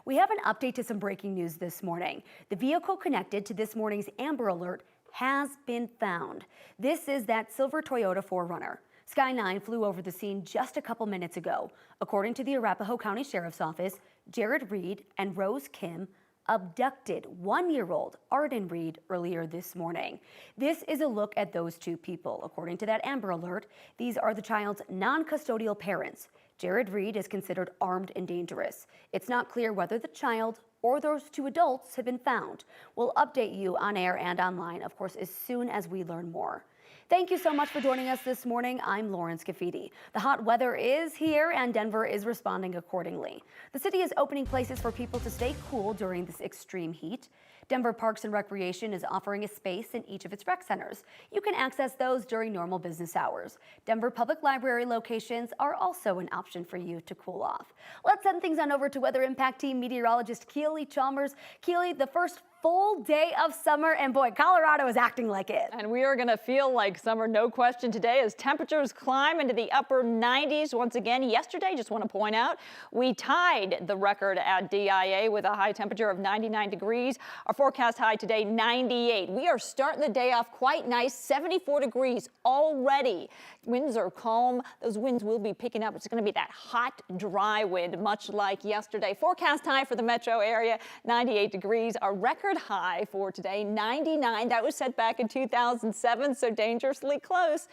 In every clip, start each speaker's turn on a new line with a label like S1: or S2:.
S1: We have an update to some breaking news this morning. The vehicle connected to this morning's Amber Alert has been found. This is that silver Toyota 4Runner. Sky 9 flew over the scene just a couple minutes ago. According to the Arapahoe County Sheriff's Office, Jared Reed and Rose Kim abducted 1-year-old Arden Reed earlier this morning. This is a look at those two people. According to that Amber Alert, these are the child's non-custodial parents. Jared Reed is considered armed and dangerous. It's not clear whether the child or those two adults have been found. We'll update you on air and online, of course, as soon as we learn more. Thank you so much for joining us this morning. I'm Lauren Scafidi. The hot weather is here and Denver is responding accordingly. The city is opening places for people to stay cool during this extreme heat. Denver Parks and Recreation is offering a space in each of its rec centers. You can access those during normal business hours. Denver Public Library locations are also an option for you to cool off. Let's send things on over to Weather Impact Team meteorologist Keely Chalmers. Keely, the first full day of summer, and boy, Colorado is acting like it.
S2: And we are going to feel like summer, no question, today as temperatures climb into the upper 90s once again. Yesterday, just want to point out, we tied the record at DIA with a high temperature of 99 degrees. Our forecast high today, 98. We are starting the day off quite nice, 74 degrees already. Winds are calm. Those winds will be picking up. It's going to be that hot, dry wind, much like yesterday. Forecast high for the metro area, 98 degrees. Our record high for today, 99. That was set back in 2007, so dangerously close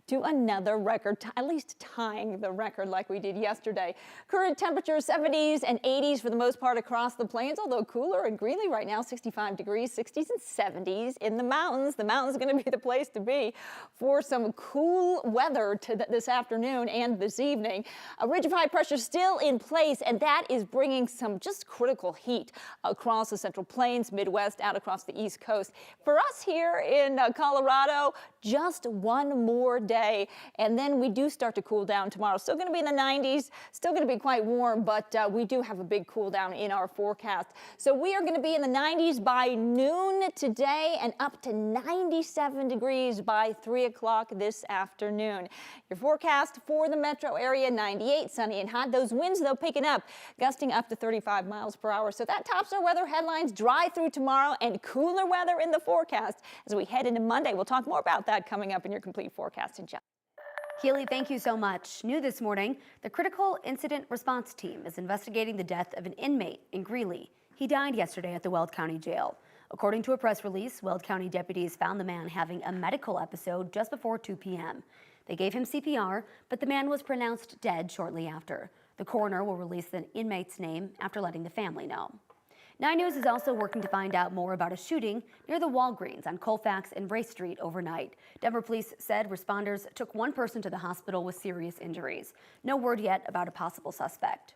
S2: to another record, at least tying the record like we did yesterday. Current temperatures 70s and 80s for the most part across the plains, although cooler in Greeley right now, 65 degrees, 60s and 70s in the mountains. The mountains are going to be the place to be for some cool weather this afternoon and this evening. A ridge of high pressure still in place, and that is bringing some just critical heat across the central plains, Midwest, out across the East Coast. For us here in Colorado, just one more day. And then we do start to cool down tomorrow. Still going to be in the 90s, still going to be quite warm, but we do have a big cool down in our forecast. So we are going to be in the 90s by noon today and up to 97 degrees by 3 o'clock this afternoon. Your forecast for the metro area, 98, sunny and hot. Those winds, though, picking up, gusting up to 35 miles per hour. So that tops our weather headlines. Dry through tomorrow and cooler weather in the forecast as we head into Monday. We'll talk more about that coming up in your complete forecast in just.
S1: Keely, thank you so much. New this morning, the Critical Incident Response Team is investigating the death of an inmate in Greeley. He died yesterday at the Weld County Jail. According to a press release, Weld County deputies found the man having a medical episode just before 2 p.m. They gave him CPR, but the man was pronounced dead shortly after. The coroner will release the inmate's name after letting the family know. 9 News is also working to find out more about a shooting near the Walgreens on Colfax and Ray Street overnight. Denver police said responders took one person to the hospital with serious injuries. No word yet about a possible suspect.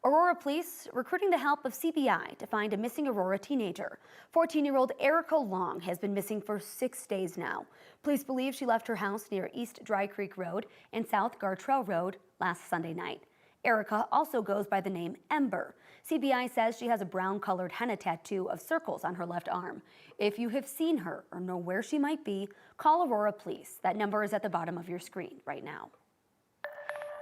S1: Aurora police recruiting the help of CBI to find a missing Aurora teenager. 14-year-old Erica Long has been missing for 6 days now. Police believe she left her house near East Dry Creek Road and South Gartrell Road last Sunday night. Erica also goes by the name Ember. CBI says she has a brown-colored henna tattoo of circles on her left arm. If you have seen her or know where she might be, call Aurora Police. That number is at the bottom of your screen right now.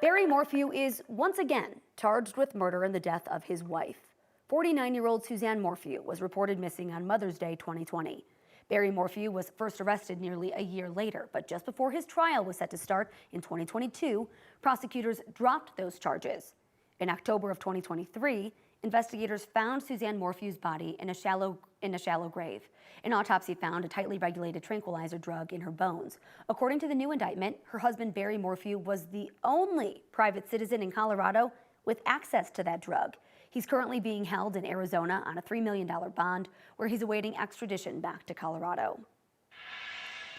S1: Barry Morphw is once again charged with murder in the death of his wife. 49-year-old Suzanne Morphw was reported missing on Mother's Day 2020. Barry Morphw was first arrested nearly a year later, but just before his trial was set to start in 2022, prosecutors dropped those charges. In October of 2023, investigators found Suzanne Morphew's body in a shallow grave. An autopsy found a tightly regulated tranquilizer drug in her bones. According to the new indictment, her husband Barry Morphw was the only private citizen in Colorado with access to that drug. He's currently being held in Arizona on a $3 million bond, where he's awaiting extradition back to Colorado.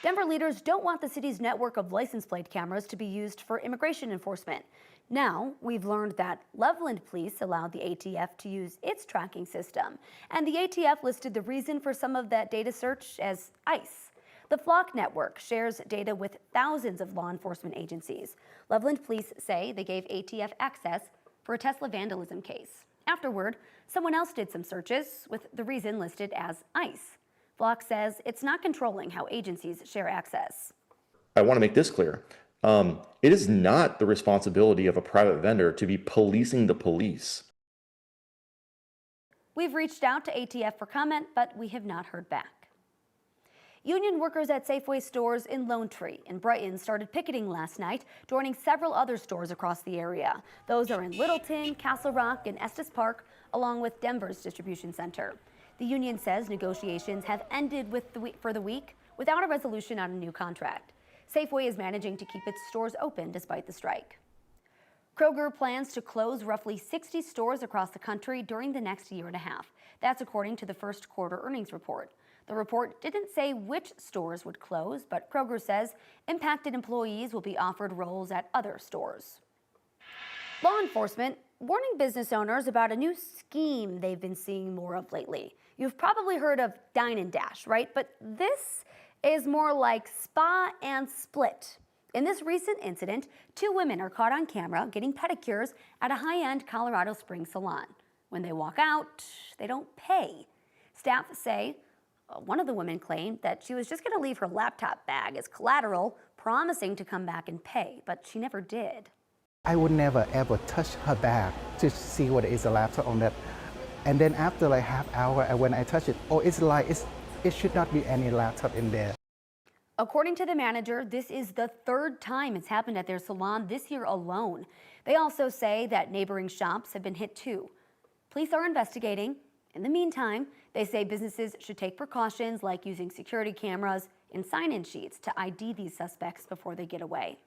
S1: Denver leaders don't want the city's network of license plate cameras to be used for immigration enforcement. Now, we've learned that Loveland police allowed the ATF to use its tracking system, and the ATF listed the reason for some of that data search as ICE. The Flock network shares data with thousands of law enforcement agencies. Loveland police say they gave ATF access for a Tesla vandalism case. Afterward, someone else did some searches with the reason listed as ICE. Flock says it's not controlling how agencies share access.
S3: I want to make this clear. It is not the responsibility of a private vendor to be policing the police.
S1: We've reached out to ATF for comment, but we have not heard back. Union workers at Safeway stores in Lone Tree and Brighton started picketing last night, joining several other stores across the area. Those are in Littleton, Castle Rock, and Estes Park, along with Denver's distribution center. The union says negotiations have ended for the week without a resolution on a new contract. Safeway is managing to keep its stores open despite the strike. Kroger plans to close roughly 60 stores across the country during the next year and a half. That's according to the first quarter earnings report. The report didn't say which stores would close, but Kroger says impacted employees will be offered roles at other stores. Law enforcement warning business owners about a new scheme they've been seeing more of lately. You've probably heard of Dine and Dash, right? But this is more like spa and split. In this recent incident, 2 women are caught on camera getting pedicures at a high-end Colorado Springs salon. When they walk out, they don't pay. Staff say one of the women claimed that she was just going to leave her laptop bag as collateral, promising to come back and pay, but she never did.
S4: I would never ever touch her bag to see what is a laptop on that. And then after like half hour, when I touch it, it should not be any laptop in there.
S1: According to the manager, this is the 3rd time it's happened at their salon this year alone. They also say that neighboring shops have been hit too. Police are investigating. In the meantime, they say businesses should take precautions like using security cameras and sign-in sheets to ID these suspects before they get away.